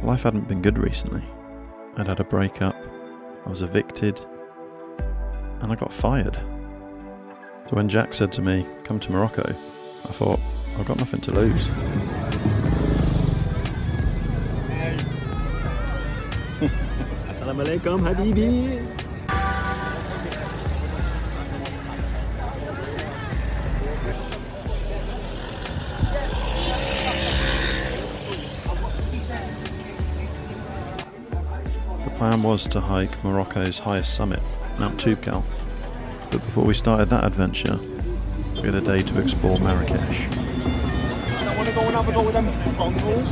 Life hadn't been good recently. I'd had a breakup, I was evicted, and I got fired. So when Jack said to me, come to Morocco, I thought, I've got nothing to lose. Assalamu alaikum, habibi. The plan was to hike Morocco's highest summit, Mount Toubkal. But before we started that adventure, we had a day to explore Marrakesh. I want to go and have a go with them bongos.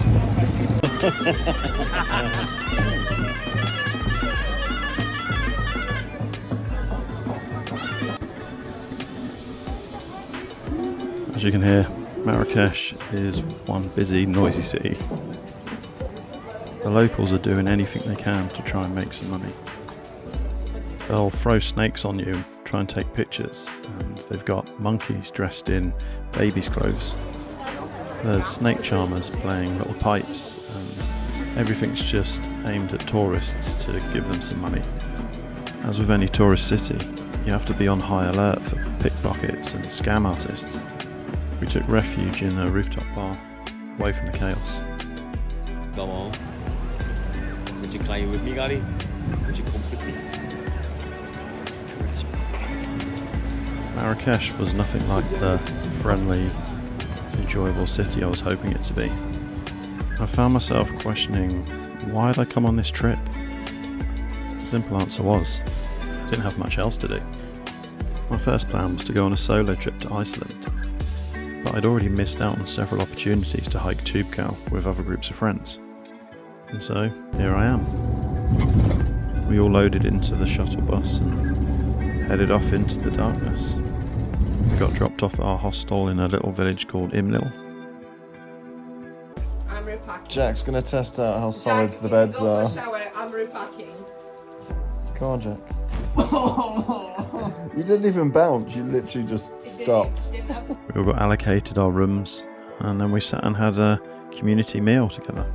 As you can hear, Marrakesh is one busy, noisy city. The locals are doing anything they can to try and make some money. They'll throw snakes on you and try and take pictures, and they've got monkeys dressed in babies' clothes. There's snake charmers playing little pipes, and everything's just aimed at tourists to give them some money. As with any tourist city, you have to be on high alert for pickpockets and scam artists. We took refuge in a rooftop bar, away from the chaos. Come on. Would you climb with me, Gary? Would you come with me? Marrakesh was nothing like the friendly, enjoyable city I was hoping it to be. I found myself questioning, why had I come on this trip? The simple answer was, I didn't have much else to do. My first plan was to go on a solo trip to Iceland, but I'd already missed out on several opportunities to hike Toubkal with other groups of friends. And so, here I am. We all loaded into the shuttle bus and headed off into the darkness. We got dropped off at our hostel in a little village called Imlil. I'm repacking. Jack's gonna test out how solid the beds are. Shower, I'm repacking. Come on, Jack. You didn't even bounce, you literally just stopped. We all got allocated our rooms, and then we sat and had a community meal together.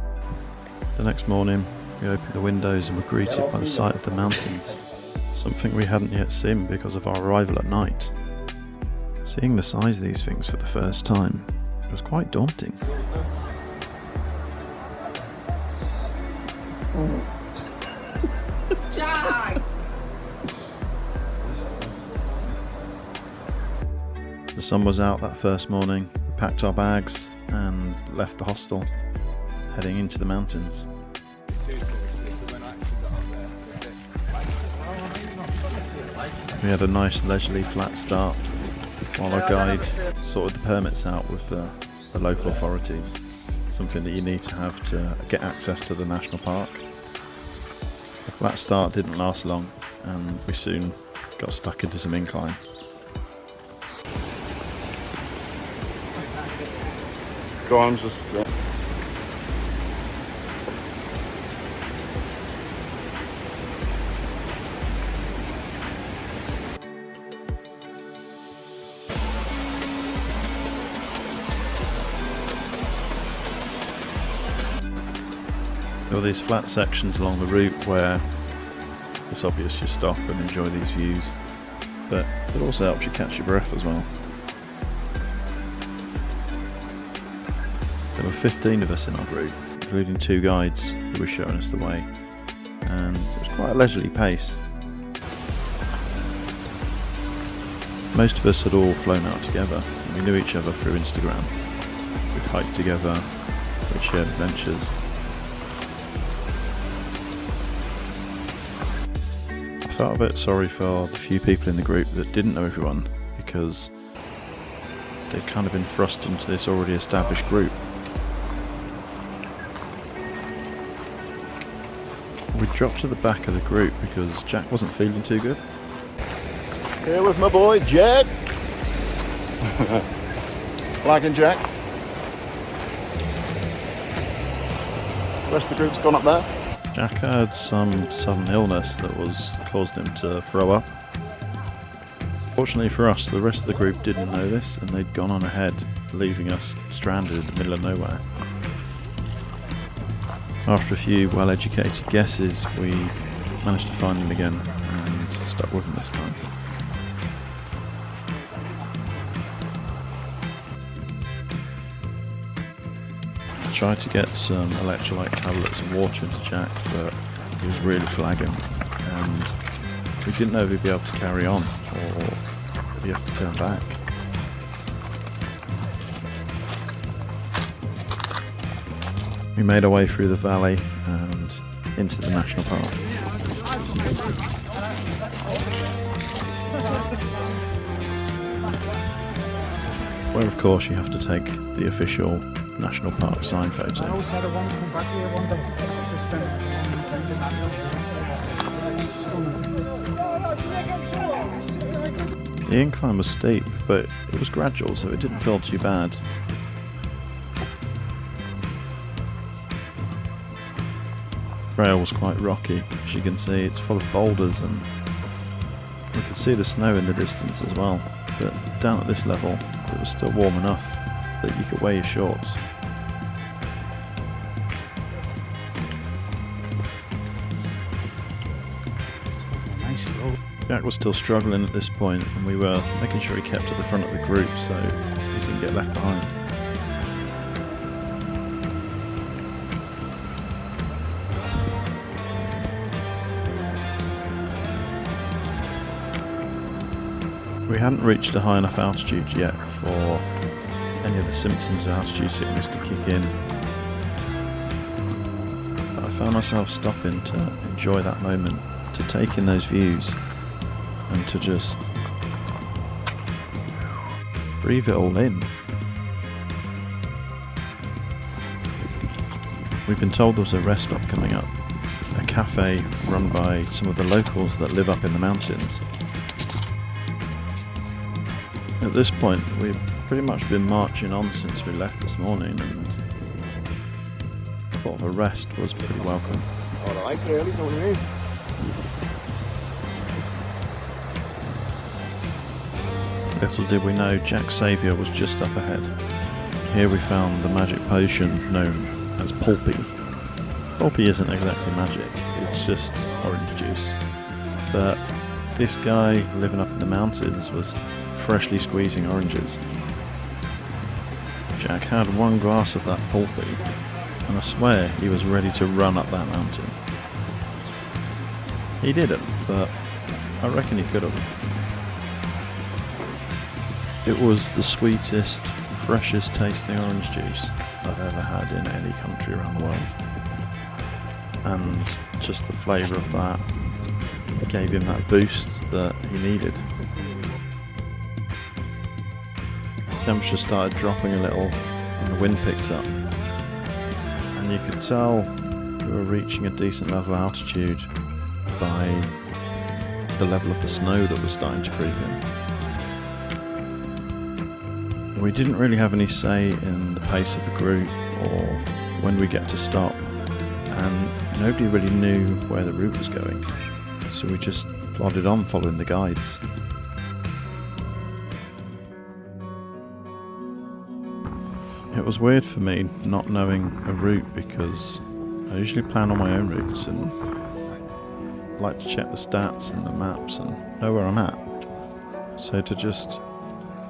The next morning, we opened the windows and were greeted by the sight of the mountains, something we hadn't yet seen because of our arrival at night. Seeing the size of these things for the first time was quite daunting. Jack! The sun was out that first morning. We packed our bags and left the hostel, heading into the mountains. We had a nice leisurely flat start while our guide sorted the permits out with the local authorities, something that you need to have to get access to the national park. The flat start didn't last long, and we soon got stuck into some incline. Go on, just... There were these flat sections along the route where it's obvious you stop and enjoy these views, but it also helps you catch your breath as well. There were 15 of us in our group, including 2 guides who were showing us the way, and it was quite a leisurely pace. Most of us had all flown out together, and we knew each other through Instagram. We'd hiked together, we'd shared adventures. I felt a bit sorry for the few people in the group that didn't know everyone, because they'd kind of been thrust into this already established group. We dropped to the back of the group because Jack wasn't feeling too good. Here with my boy, Jack. Black and Jack. The rest of the group's gone up there. Jack had some sudden illness that was caused him to throw up. Fortunately for us, the rest of the group didn't know this, and they'd gone on ahead leaving us stranded in the middle of nowhere. After a few well-educated guesses, we managed to find them again and stuck with them this time. Tried to get some electrolyte tablets and water into Jack, but he was really flagging, and we didn't know if he'd be able to carry on or if he'd have to turn back. We made our way through the valley and into the national park. Where of course you have to take the official national park sign photo. I always said I want to come back here one day. Just spend a long time in that building. The incline was steep, but it was gradual, so it didn't feel too bad. Trail was quite rocky. As you can see, it's full of boulders, and we could see the snow in the distance as well. But down at this level, it was still warm enough that you could wear your shorts. Nice road. Jack was still struggling at this point, and we were making sure he kept at the front of the group so he didn't get left behind. We hadn't reached a high enough altitude yet for any of the symptoms of altitude sickness to kick in. But I found myself stopping to enjoy that moment, to take in those views, and to just breathe it all in. We've been told there was a rest stop coming up, a cafe run by some of the locals that live up in the mountains. At this point, we've pretty much been marching on since we left this morning, and the thought of a rest was pretty welcome. Alright, really, is that what you mean? Little did we know Jack's saviour was just up ahead. Here we found the magic potion known as Pulpy. Pulpy isn't exactly magic, it's just orange juice. But this guy living up in the mountains was freshly squeezing oranges. Jack had one glass of that Pulpy, and I swear he was ready to run up that mountain. He didn't, but I reckon he could have. It was the sweetest, freshest tasting orange juice I've ever had in any country around the world. And just the flavour of that gave him that boost that he needed. The temperature started dropping a little and the wind picked up. And you could tell we were reaching a decent level of altitude by the level of the snow that was starting to creep in. We didn't really have any say in the pace of the group or when we get to stop, and nobody really knew where the route was going, so we just plodded on following the guides. It was weird for me not knowing a route because I usually plan on my own routes and like to check the stats and the maps and know where I'm at. So to just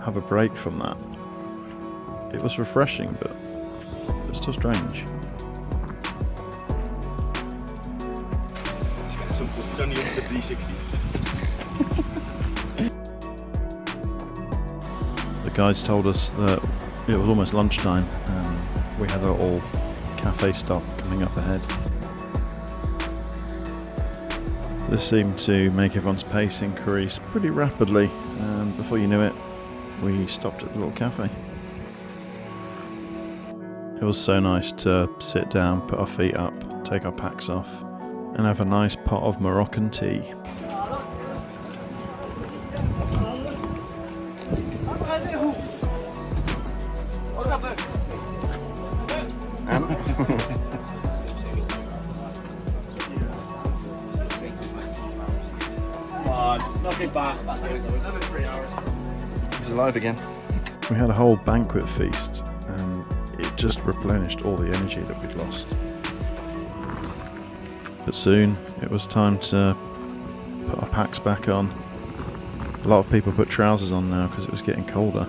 have a break from that, it was refreshing, but still strange. Some food on the 360. The guides told us that it was almost lunchtime and we had a little cafe stop coming up ahead. This seemed to make everyone's pace increase pretty rapidly, and before you knew it, we stopped at the little cafe. It was so nice to sit down, put our feet up, take our packs off, and have a nice pot of Moroccan tea. Nothing bad. Another 3 hours. He's alive again. We had a whole banquet feast and it just replenished all the energy that we'd lost. But soon it was time to put our packs back on. A lot of people put trousers on now because it was getting colder,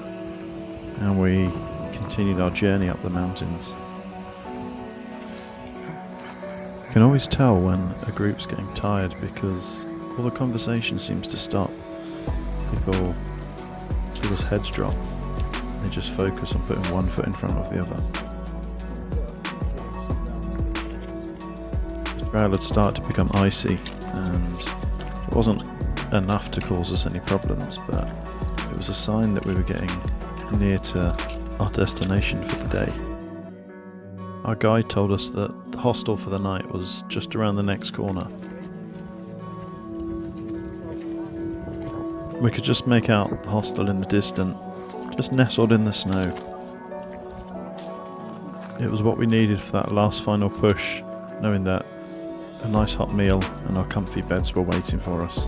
and we continued our journey up the mountains. You can always tell when a group's getting tired because all the conversation seems to stop. People's heads drop. They just focus on putting one foot in front of the other. The trail had started to become icy, and it wasn't enough to cause us any problems, but it was a sign that we were getting near to our destination for the day. Our guide told us that the hostel for the night was just around the next corner. We could just make out the hostel in the distance, just nestled in the snow. It was what we needed for that last final push, knowing that a nice hot meal and our comfy beds were waiting for us.